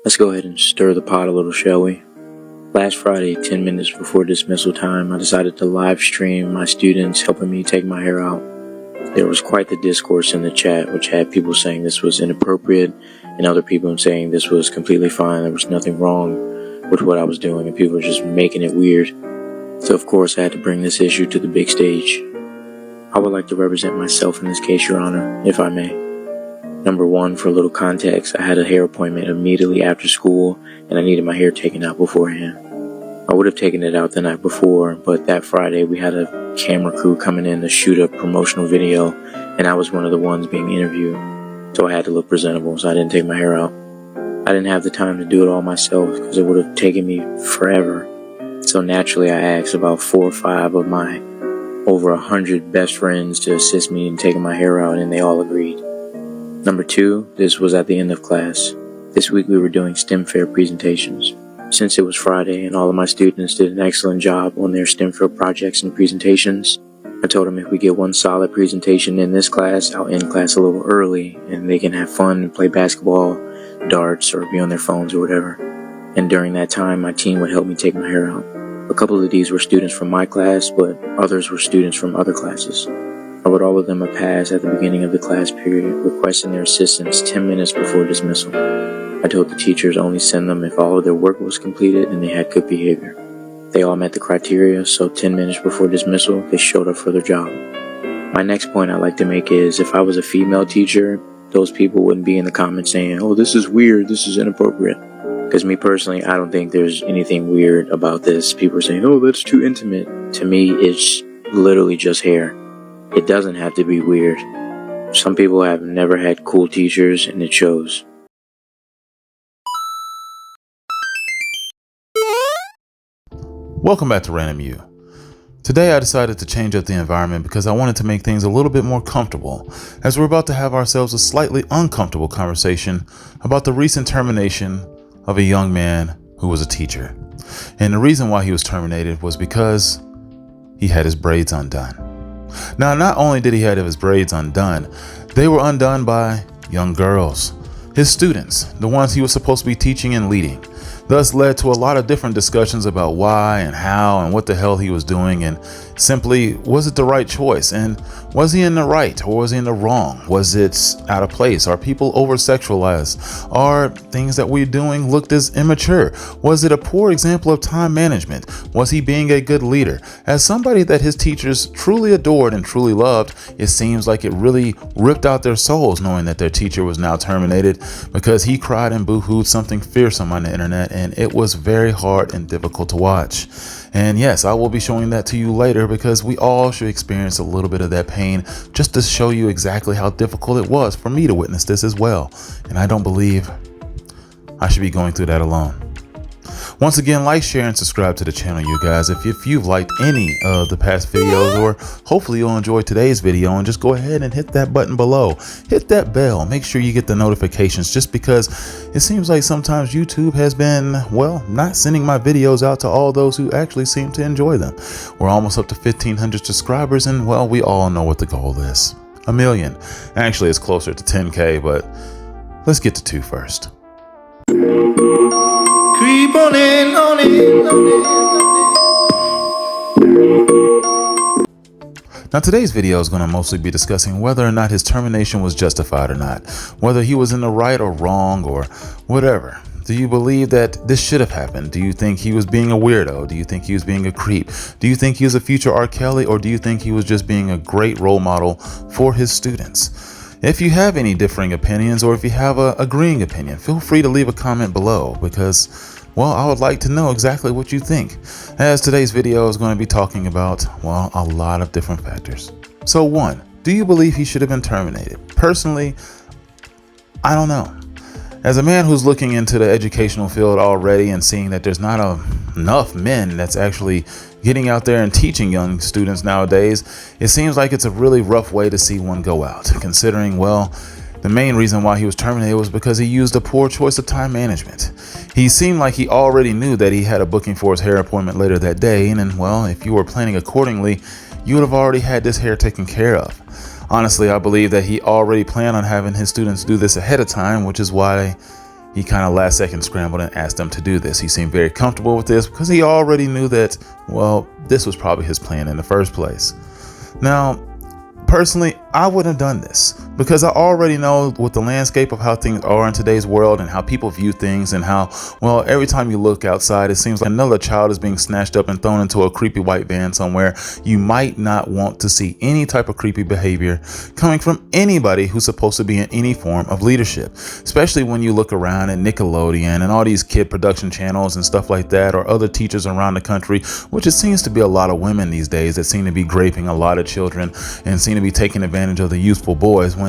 Let's go ahead and stir the pot a little, shall we? Last Friday, 10 minutes before dismissal time, I decided to live stream my students helping me take my hair out. There was quite the discourse in the chat, which had people saying this was inappropriate and other people saying this was completely fine. There was nothing wrong with what I was doing and people were just making it weird. So of course I had to bring this issue to the big stage. I would like to represent myself in this case, Your Honor, if I may. Number one, for a little context, I had a hair appointment immediately after school and I needed my hair taken out beforehand. I would have taken it out the night before, but that Friday we had a camera crew coming in to shoot a promotional video and I was one of the ones being interviewed. So I had to look presentable, so I didn't take my hair out. I didn't have the time to do it all myself because it would have taken me forever. So naturally I asked about 4 or 5 of my over 100 best friends to assist me in taking my hair out and they all agreed. Number two, this was at the end of class. This week we were doing STEM fair presentations. Since it was Friday and all of my students did an excellent job on their STEM fair projects and presentations, I told them if we get one solid presentation in this class, I'll end class a little early and they can have fun and play basketball, darts, or be on their phones or whatever. And during that time, my team would help me take my hair out. A couple of these were students from my class, but others were students from other classes. I wrote all of them a pass at the beginning of the class period, requesting their assistance 10 minutes before dismissal. I told the teachers only send them if all of their work was completed and they had good behavior. They all met the criteria, so 10 minutes before dismissal, they showed up for their job. My next point I'd like to make is, if I was a female teacher, those people wouldn't be in the comments saying, oh, this is weird, this is inappropriate. Because me personally, I don't think there's anything weird about this. People are saying, oh, that's too intimate. To me, it's literally just hair. It doesn't have to be weird. Some people have never had cool teachers, and it shows. Welcome back to Ran-DomU. Today I decided to change up the environment because I wanted to make things a little bit more comfortable, as we're about to have ourselves a slightly uncomfortable conversation about the recent termination of a young man who was a teacher. And the reason why he was terminated was because he had his braids undone. Now, not only did he have his braids undone, they were undone by young girls, his students, the ones he was supposed to be teaching and leading. Thus led to a lot of different discussions about why and how and what the hell he was doing, and simply, was it the right choice? And was he in the right or was he in the wrong? Was it out of place? Are people over-sexualized? Are things that we're doing looked as immature? Was it a poor example of time management? Was he being a good leader? As somebody that his teachers truly adored and truly loved, it seems like it really ripped out their souls knowing that their teacher was now terminated because he cried and boo-hooed something fearsome on the internet, and it was very hard and difficult to watch. And yes, I will be showing that to you later because we all should experience a little bit of that pain, just to show you exactly how difficult it was for me to witness this as well. And I don't believe I should be going through that alone. Once again, like, share, and subscribe to the channel, you guys. If you've liked any of the past videos, or hopefully you'll enjoy today's video, and just go ahead and hit that button below. Hit that bell. Make sure you get the notifications, just because it seems like sometimes YouTube has been, well, not sending my videos out to all those who actually seem to enjoy them. We're almost up to 1,500 subscribers, and well, we all know what the goal is. 1 million. Actually, it's closer to 10K, but let's get to 2 first. Creep on in, on in, on in. Now, today's video is going to mostly be discussing whether or not his termination was justified or not, whether he was in the right or wrong or whatever. Do you believe that this should have happened? Do you think he was being a weirdo? Do you think he was being a creep? Do you think he was a future R. Kelly, or do you think he was just being a great role model for his students? If you have any differing opinions, or if you have a agreeing opinion, feel free to leave a comment below because, well, I would like to know exactly what you think, as today's video is going to be talking about, well, a lot of different factors. So 1, do you believe he should have been terminated? Personally, I don't know. As a man who's looking into the educational field already and seeing that there's not enough men that's actually getting out there and teaching young students nowadays, it seems like it's a really rough way to see one go out, considering, well, the main reason why he was terminated was because he used a poor choice of time management. He seemed like he already knew that he had a booking for his hair appointment later that day, and well, if you were planning accordingly, you would have already had this hair taken care of. Honestly, I believe that he already planned on having his students do this ahead of time, which is why he kind of last second scrambled and asked them to do this. He seemed very comfortable with this because he already knew that, well, this was probably his plan in the first place. Now, personally, I wouldn't have done this because I already know with the landscape of how things are in today's world and how people view things and how, well, every time you look outside, it seems like another child is being snatched up and thrown into a creepy white van somewhere. You might not want to see any type of creepy behavior coming from anybody who's supposed to be in any form of leadership, especially when you look around at Nickelodeon and all these kid production channels and stuff like that, or other teachers around the country, which it seems to be a lot of women these days that seem to be raping a lot of children and seem to be taking advantage of the youthful boys, when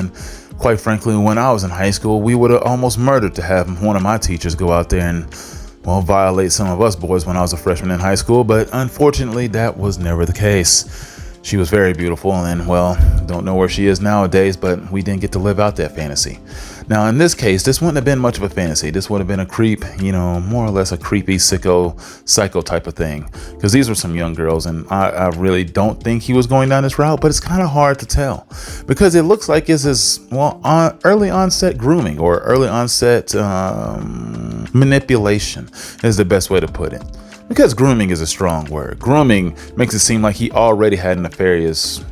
quite frankly, when I was in high school, we would have almost murdered to have one of my teachers go out there and, well, violate some of us boys when I was a freshman in high school. But unfortunately, that was never the case. She was very beautiful and, well, don't know where she is nowadays, but we didn't get to live out that fantasy. Now, in this case, this wouldn't have been much of a fantasy. This would have been a creep, more or less a creepy psycho type of thing, because these were some young girls, and I really don't think he was going down this route, but it's kind of hard to tell because it looks like it's his, early onset grooming or early onset manipulation is the best way to put it. Because grooming is a strong word. Grooming makes it seem like he already had nefarious,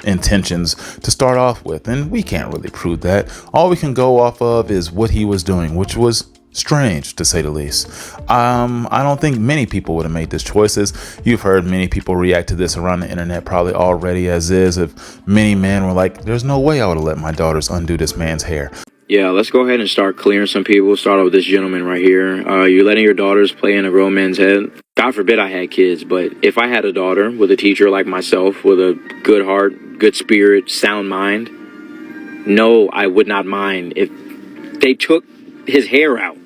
intentions to start off with, and we can't really prove that. All we can go off of is what he was doing, which was strange to say the least. I don't think many people would have made this choices. You've heard many people react to this around the internet probably already, as is, if many men were like, there's no way I would have let my daughters undo this man's hair. Yeah, let's go ahead and start clearing some people. Start off with this gentleman right here. You're letting your daughters play in a grown man's head. God forbid I had kids, but if I had a daughter with a teacher like myself, with a good heart, good spirit, sound mind, no, I would not mind if they took his hair out.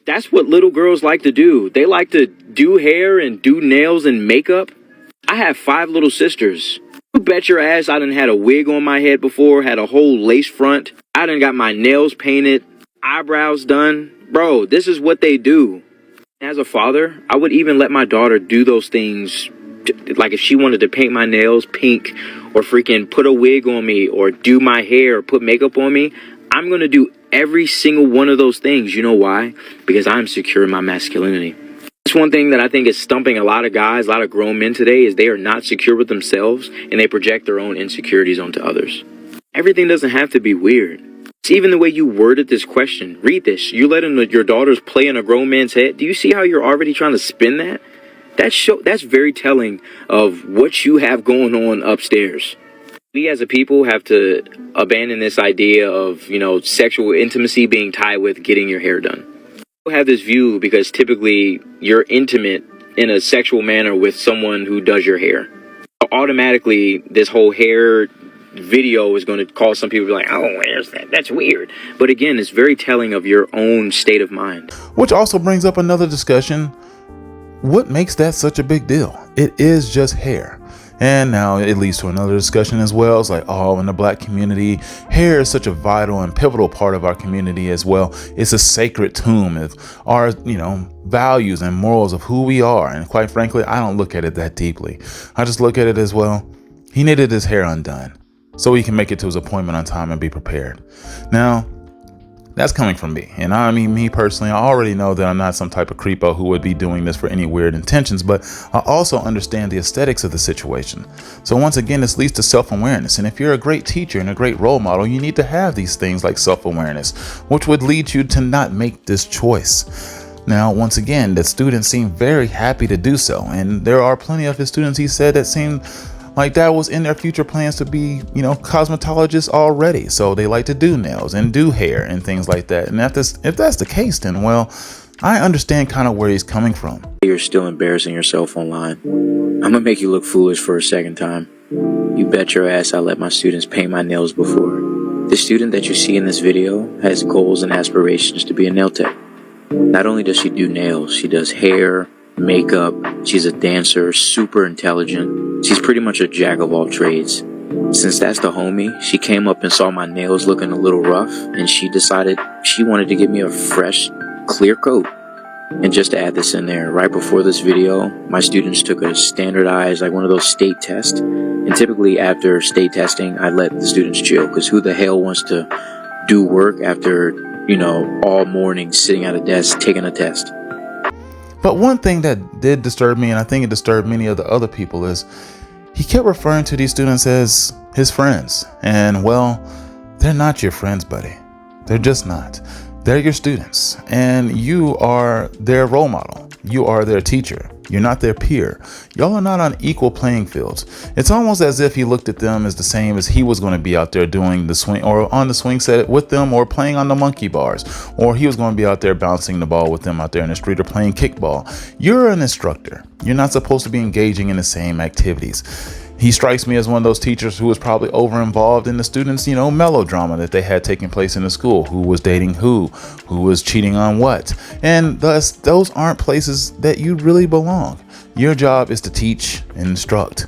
That's what little girls like to do. They like to do hair and do nails and makeup. I have 5 little sisters. You bet your ass I done had a wig on my head before, had a whole lace front. I done got my nails painted, eyebrows done. Bro, this is what they do. As a father, I would even let my daughter do those things. Like if she wanted to paint my nails pink or freaking put a wig on me or do my hair or put makeup on me, I'm going to do every single one of those things. You know why? Because I'm secure in my masculinity. That's one thing that I think is stumping a lot of guys, a lot of grown men today, is they are not secure with themselves and they project their own insecurities onto others. Everything doesn't have to be weird. It's even the way you worded this question. Read this. You letting your daughters play in a grown man's head. Do you see how you're already trying to spin that? That's very telling of what you have going on upstairs. We as a people have to abandon this idea of, sexual intimacy being tied with getting your hair done. People have this view because typically you're intimate in a sexual manner with someone who does your hair. Automatically, this whole hair video is going to cause some people to be like, oh, where's that? That's weird. But again, it's very telling of your own state of mind. Which also brings up another discussion. What makes that such a big deal? It is just hair. And now it leads to another discussion as well. It's like, in the black community, hair is such a vital and pivotal part of our community as well. It's a sacred tomb of our, values and morals of who we are. And quite frankly, I don't look at it that deeply. I just look at it as, he needed his hair undone so he can make it to his appointment on time and be prepared. Now, that's coming from me. And I mean, me personally, I already know that I'm not some type of creepo who would be doing this for any weird intentions, but I also understand the aesthetics of the situation. So once again, this leads to self-awareness. And if you're a great teacher and a great role model, you need to have these things like self-awareness, which would lead you to not make this choice. Now, once again, the students seem very happy to do so. And there are plenty of his students, he said, that seemed like that was in their future plans to be, cosmetologists already. So they like to do nails and do hair and things like that. And if that's the case, then, I understand kind of where he's coming from. You're still embarrassing yourself online. I'm going to make you look foolish for a second time. You bet your ass I let my students paint my nails before. The student that you see in this video has goals and aspirations to be a nail tech. Not only does she do nails, she does hair, makeup. She's a dancer, super intelligent. She's pretty much a jack of all trades. Since that's the homie, she came up and saw my nails looking a little rough, and she decided she wanted to give me a fresh, clear coat. And just to add this in there, right before this video, my students took a standardized, one of those state tests. And typically after state testing, I let the students chill, because who the hell wants to do work after all morning sitting at a desk taking a test. But one thing that did disturb me, and I think it disturbed many of the other people, is he kept referring to these students as his friends. And well, they're not your friends, buddy. They're just not. They're your students, and you are their role model. You are their teacher. You're not their peer. Y'all are not on equal playing fields. It's almost as if he looked at them as the same as he was going to be out there doing the swing, or on the swing set with them, or playing on the monkey bars, or he was going to be out there bouncing the ball with them out there in the street, or playing kickball. You're an instructor. You're not supposed to be engaging in the same activities. He strikes me as one of those teachers who was probably over involved in the students, melodrama that they had taking place in the school. Who was dating who was cheating on what. And thus, those aren't places that you really belong. Your job is to teach and instruct.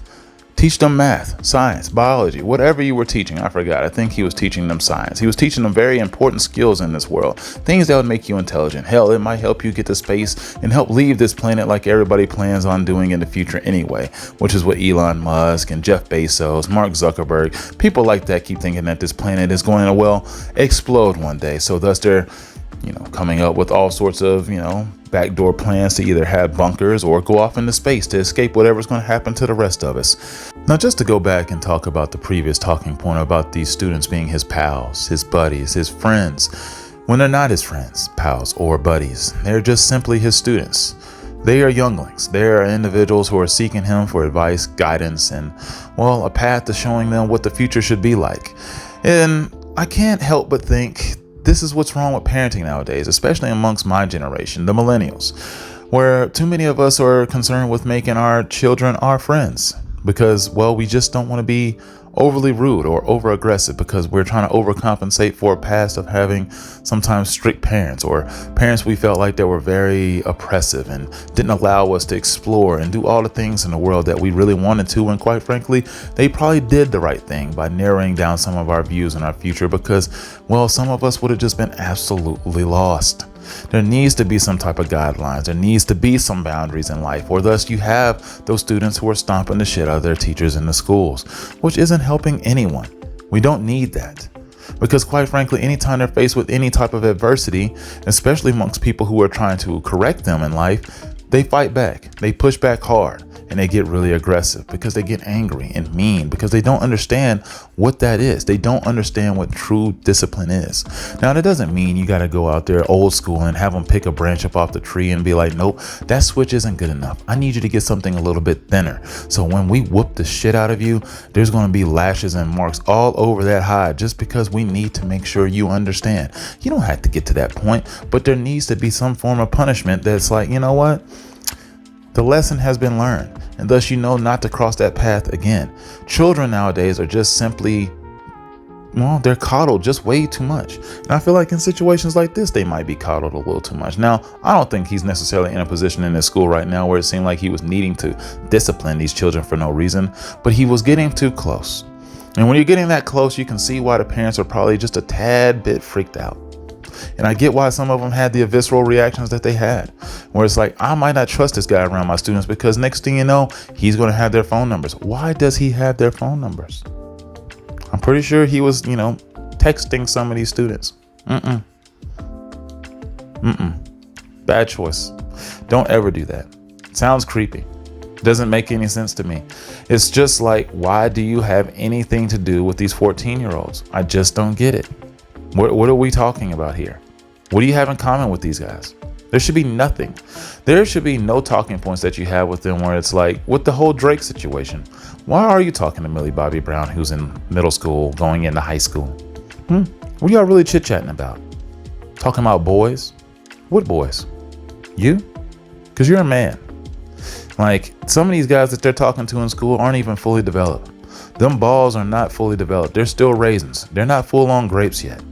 Teach them math, science, biology, whatever you were teaching. I forgot. I think he was teaching them science. He was teaching them very important skills in this world. Things that would make you intelligent. Hell, it might help you get to space and help leave this planet like everybody plans on doing in the future anyway, which is what Elon Musk and Jeff Bezos, Mark Zuckerberg, people like that keep thinking that this planet is going to, explode one day. So thus they're, coming up with all sorts of, backdoor plans to either have bunkers or go off into space to escape whatever's going to happen to the rest of us. Now, just to go back and talk about the previous talking point about these students being his pals, his buddies, his friends, when they're not his friends, pals, or buddies, they're just simply his students. They are younglings. They are individuals who are seeking him for advice, guidance, and, a path to showing them what the future should be like. And I can't help but think this is what's wrong with parenting nowadays, especially amongst my generation, the millennials, where too many of us are concerned with making our children our friends because, we just don't want to be overly rude or over aggressive because we're trying to overcompensate for a past of having sometimes strict parents or parents we felt like they were very oppressive and didn't allow us to explore and do all the things in the world that we really wanted to. And quite frankly, they probably did the right thing by narrowing down some of our views in our future because, some of us would have just been absolutely lost. There needs to be some type of guidelines. There needs to be some boundaries in life, or thus you have those students who are stomping the shit out of their teachers in the schools, which isn't helping anyone. We don't need that. Because quite frankly, anytime they're faced with any type of adversity, especially amongst people who are trying to correct them in life, they fight back. They push back hard. And they get really aggressive because they get angry and mean because they don't understand what that is. They don't understand what true discipline is. Now, that doesn't mean you got to go out there old school and have them pick a branch up off the tree and be like, nope, that switch isn't good enough. I need you to get something a little bit thinner. So when we whoop the shit out of you, there's going to be lashes and marks all over that hide just because we need to make sure you understand. You don't have to get to that point, but there needs to be some form of punishment that's like, you know what? The lesson has been learned, and thus not to cross that path again. Children nowadays are just simply, they're coddled just way too much. And I feel like in situations like this, they might be coddled a little too much. Now, I don't think he's necessarily in a position in his school right now where it seemed like he was needing to discipline these children for no reason, but he was getting too close. And when you're getting that close, you can see why the parents are probably just a tad bit freaked out. And I get why some of them had the visceral reactions that they had, where it's like, I might not trust this guy around my students because next thing you know, he's going to have their phone numbers. Why does he have their phone numbers? I'm pretty sure he was, texting some of these students. Bad choice. Don't ever do that. Sounds creepy. Doesn't make any sense to me. It's just like, why do you have anything to do with these 14-year-olds? I just don't get it. What are we talking about here? What do you have in common with these guys? There should be nothing. There should be no talking points that you have with them where it's like, with the whole Drake situation, why are you talking to Millie Bobby Brown, who's in middle school, going into high school? What are y'all really chit-chatting about? Talking about boys? What boys? You? Because you're a man. Like, some of these guys that they're talking to in school aren't even fully developed. Them balls are not fully developed. They're still raisins. They're not full-on grapes yet.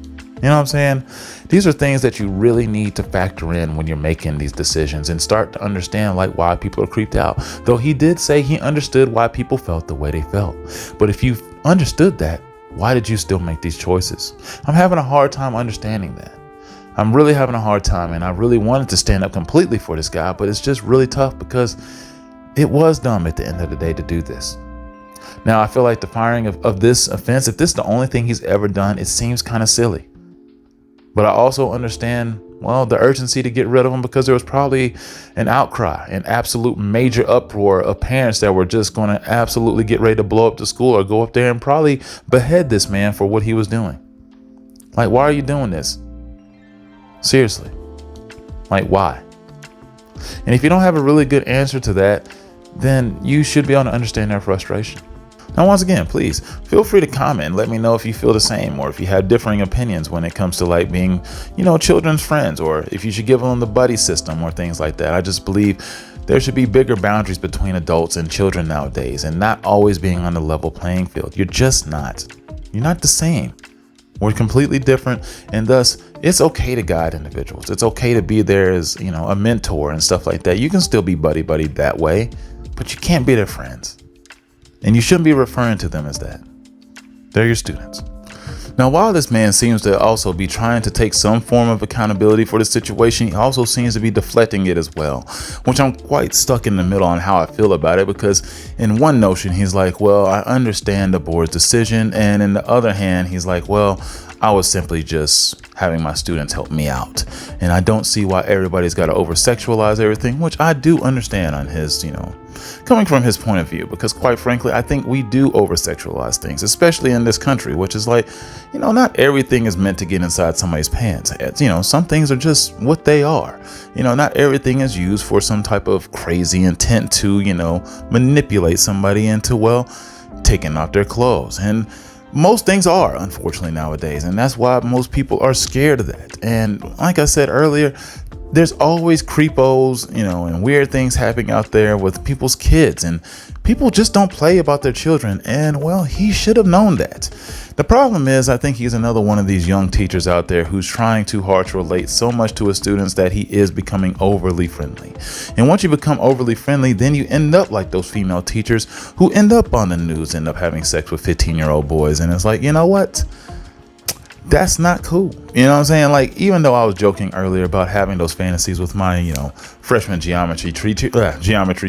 You know what I'm saying? These are things that you really need to factor in when you're making these decisions and start to understand why people are creeped out. Though he did say he understood why people felt the way they felt. But if you understood that, why did you still make these choices? I'm having a hard time understanding that. I'm really having a hard time, and I really wanted to stand up completely for this guy, but it's just really tough because it was dumb at the end of the day to do this. Now, I feel like the firing of this offense, if this is the only thing he's ever done, it seems kind of silly. But I also understand, well, the urgency to get rid of him, because there was probably an outcry, an absolute major uproar of parents that were just going to absolutely get ready to blow up the school or go up there and probably behead this man for what he was doing. Like, why are you doing this? Seriously. Like, why? And if you don't have a really good answer to that, then you should be able to understand their frustration. Now, once again, please feel free to comment and let me know if you feel the same, or if you have differing opinions when it comes to like being, children's friends, or if you should give them the buddy system or things like that. I just believe there should be bigger boundaries between adults and children nowadays, and not always being on the level playing field. You're just not. You're not the same. We're completely different, and thus it's okay to guide individuals. It's okay to be there as, a mentor and stuff like that. You can still be buddy that way, but you can't be their friends. And you shouldn't be referring to them as that. They're your students. Now, while this man seems to also be trying to take some form of accountability for the situation, he also seems to be deflecting it as well, which I'm quite stuck in the middle on how I feel about it, because in one notion, he's like, well, I understand the board's decision. And in the other hand, he's like, well, I was simply just having my students help me out. And I don't see why everybody's got to over-sexualize everything, which I do understand on his, coming from his point of view, because quite frankly, I think we do over-sexualize things, especially in this country, which is like, not everything is meant to get inside somebody's pants. Some things are just what they are. Not everything is used for some type of crazy intent to, manipulate somebody into, taking off their clothes. And most things are, unfortunately, nowadays. And that's why most people are scared of that. And like I said earlier, there's always creepos, and weird things happening out there with people's kids, and people just don't play about their children. And well, he should have known that. The problem is, I think he's another one of these young teachers out there who's trying too hard to relate so much to his students that he is becoming overly friendly. And once you become overly friendly, then you end up like those female teachers who end up on the news, end up having sex with 15-year-old boys. And it's like, you know what? That's not cool. You know what I'm saying? Like, even though I was joking earlier about having those fantasies with my, freshman geometry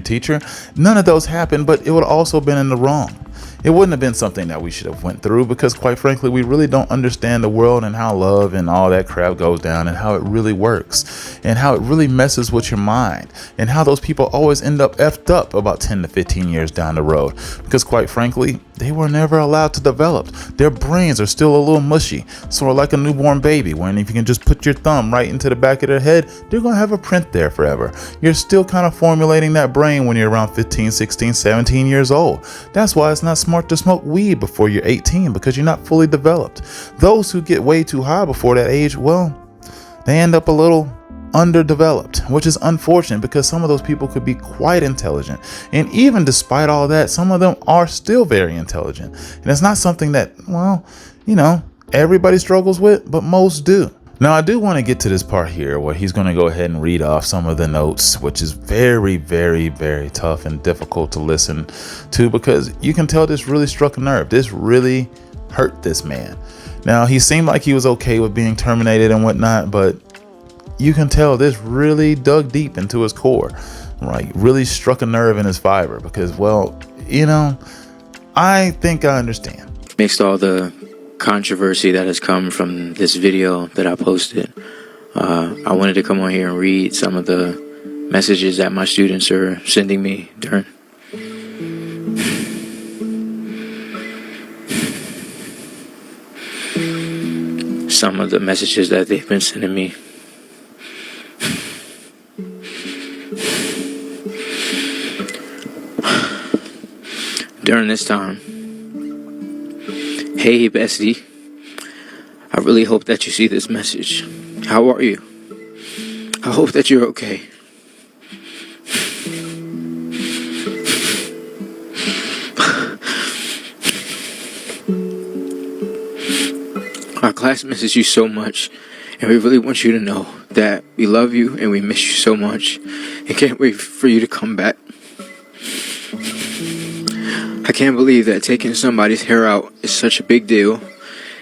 teacher, none of those happened, but it would have also been in the wrong. It wouldn't have been something that we should have went through, because quite frankly, we really don't understand the world and how love and all that crap goes down, and how it really works, and how it really messes with your mind, and how those people always end up effed up about 10 to 15 years down the road, because quite frankly, they were never allowed to develop. Their brains are still a little mushy, sort of like a newborn baby, when if you can just put your thumb right into the back of their head, they're going to have a print there forever. You're still kind of formulating that brain when you're around 15, 16, 17 years old. That's why it's not smart to smoke weed before you're 18, because you're not fully developed. Those who get way too high before that age, well, they end up a little underdeveloped, which is unfortunate, because some of those people could be quite intelligent. And even despite all that, some of them are still very intelligent. And it's not something that, everybody struggles with, but most do. Now, I do want to get to this part here where he's going to go ahead and read off some of the notes, which is very, very, very tough and difficult to listen to, because you can tell this really struck a nerve. This really hurt this man. Now, he seemed like he was okay with being terminated and whatnot, but you can tell this really dug deep into his core, right? Really struck a nerve in his fiber, because, I think I understand. Mixed all the controversy that has come from this video that I posted, I wanted to come on here and read some of the messages that my students are sending me during. Some of the messages that they've been sending me. During this time. Hey, bestie. I really hope that you see this message. How are you? I hope that you're okay. Our class misses you so much, and we really want you to know that we love you and we miss you so much, and can't wait for you to come back. I can't believe that taking somebody's hair out is such a big deal,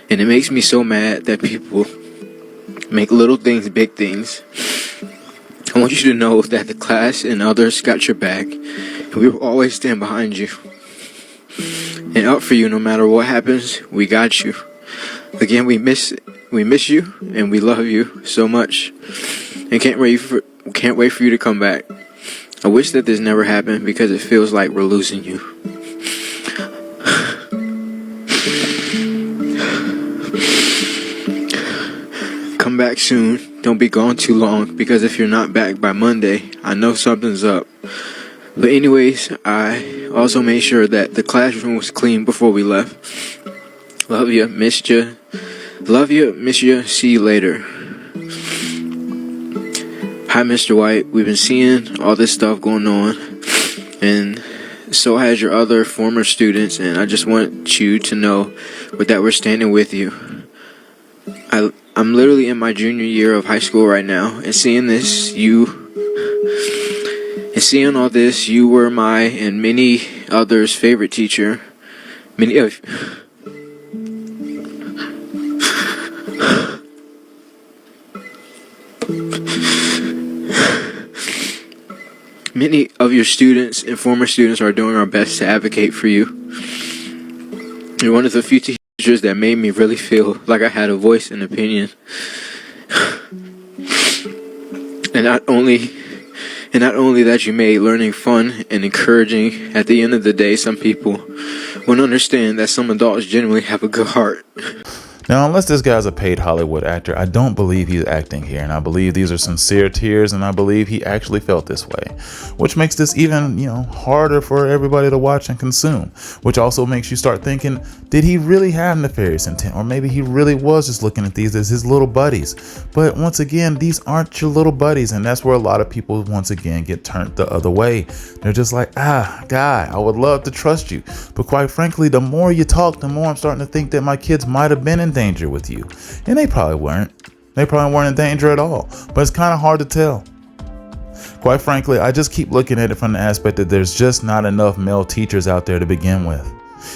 and it makes me so mad that people make little things big things. I want you to know that the class and others got your back, and we will always stand behind you and up for you no matter what happens. We got you. Again, we miss we miss you and we love you so much, and can't wait for you to come back. I wish that this never happened because it feels like we're losing you. Come back soon. Don't be gone too long, because if you're not back by Monday, I know something's up. But anyways, I also made sure that the classroom was clean before we left. Love you, missed you. Love you, miss you, see you later. Hi, Mr. White. We've been seeing all this stuff going on, and so has your other former students, and I just want you to know that we're standing with you. I'm literally in my junior year of high school right now, and seeing all this, you were my and many others' favorite teacher. Many of your students and former students are doing our best to advocate for you. You're one of the few teachers that made me really feel like I had a voice and opinion. And not only that, you made learning fun and encouraging. At the end of the day, some people won't understand that some adults genuinely have a good heart. Now, unless this guy's a paid Hollywood actor, I don't believe he's acting here, and I believe these are sincere tears, and I believe he actually felt this way, which makes this even, harder for everybody to watch and consume, which also makes you start thinking, did he really have nefarious intent? Or maybe he really was just looking at these as his little buddies. But once again, these aren't your little buddies, and that's where a lot of people once again get turned the other way. They're just like, guy, I would love to trust you, but quite frankly, the more you talk, the more I'm starting to think that my kids might have been in danger with you, and they probably weren't. They probably weren't in danger at all, but it's kind of hard to tell. Quite frankly, I just keep looking at it from the aspect that there's just not enough male teachers out there to begin with.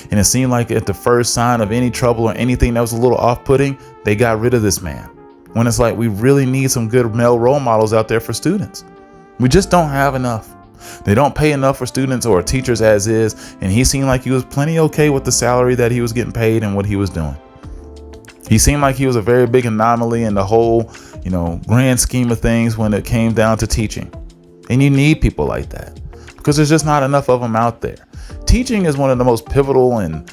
And it seemed like at the first sign of any trouble or anything that was a little off-putting, they got rid of this man. When it's like we really need some good male role models out there for students. We just don't have enough. They don't pay enough for students or teachers as is, and he seemed like he was plenty okay with the salary that he was getting paid and what he was doing. He seemed like he was a very big anomaly in the whole, grand scheme of things when it came down to teaching. And you need people like that because there's just not enough of them out there. Teaching is one of the most pivotal and,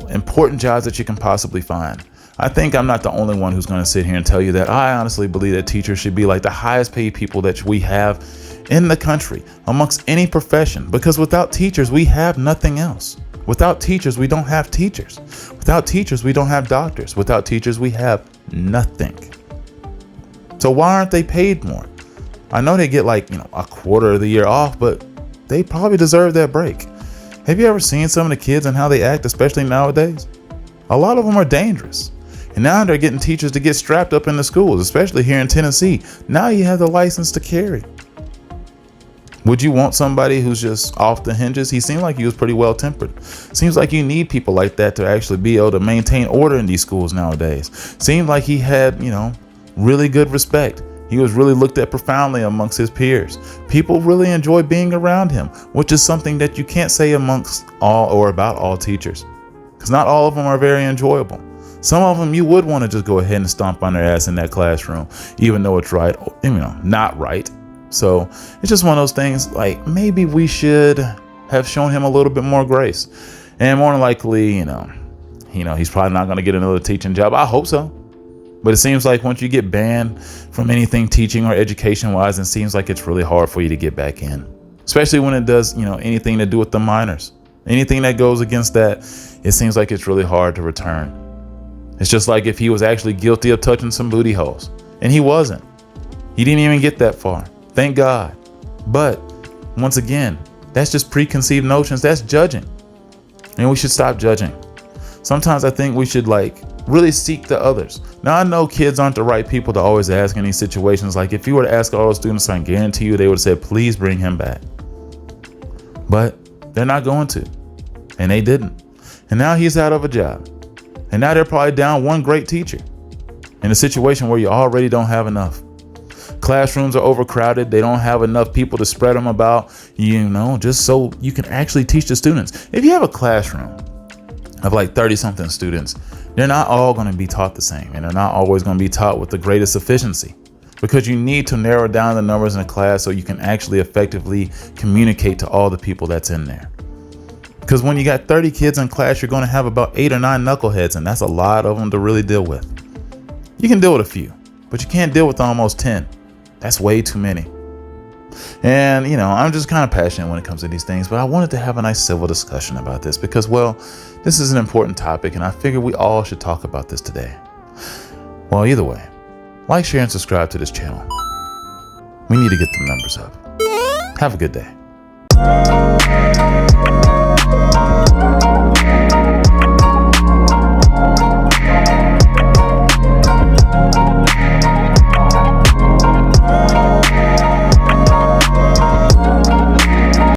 important jobs that you can possibly find. I think I'm not the only one who's going to sit here and tell you that. I honestly believe that teachers should be like the highest paid people that we have in the country amongst any profession, because without teachers, we have nothing else. Without teachers, we don't have teachers. Without teachers, we don't have doctors. Without teachers, we have nothing. So why aren't they paid more? I know they get a quarter of the year off, but they probably deserve that break. Have you ever seen some of the kids and how they act, especially nowadays? A lot of them are dangerous. And now they're getting teachers to get strapped up in the schools, especially here in Tennessee. Now you have the license to carry. Would you want somebody who's just off the hinges? He seemed like he was pretty well tempered. Seems like you need people like that to actually be able to maintain order in these schools nowadays. Seemed like he had, really good respect. He was really looked at profoundly amongst his peers. People really enjoy being around him, which is something that you can't say amongst all or about all teachers, because not all of them are very enjoyable. Some of them you would want to just go ahead and stomp on their ass in that classroom, even though it's right, not right. So it's just one of those things, like maybe we should have shown him a little bit more grace. And more than likely, he's probably not going to get another teaching job. I hope so. But it seems like once you get banned from anything teaching or education wise, it seems like it's really hard for you to get back in, especially when it does, anything to do with the minors. Anything that goes against that, it seems like it's really hard to return. It's just like if he was actually guilty of touching some booty holes, and he wasn't. He didn't even get that far. Thank God. But once again, that's just preconceived notions. That's judging. And we should stop judging. Sometimes I think we should really seek the others. Now, I know kids aren't the right people to always ask in these situations. Like if you were to ask all those students, I guarantee you they would have said, please bring him back. But they're not going to. And they didn't. And now he's out of a job. And now they're probably down one great teacher in a situation where you already don't have enough. Classrooms are overcrowded. They don't have enough people to spread them about, just so you can actually teach the students. If you have a classroom of 30 something students, They're not all going to be taught the same, and they're not always going to be taught with the greatest efficiency, because you need to narrow down the numbers in a class so you can actually effectively communicate to all the people that's in there. Because when you got 30 kids in class, you're going to have about 8 or 9 knuckleheads, and that's a lot of them to really deal with. You can deal with a few, but you can't deal with almost 10. That's way too many. And, I'm just kind of passionate when it comes to these things, but I wanted to have a nice civil discussion about this because, well, this is an important topic, and I figure we all should talk about this today. Well, either way, like, share, and subscribe to this channel. We need to get the numbers up. Have a good day.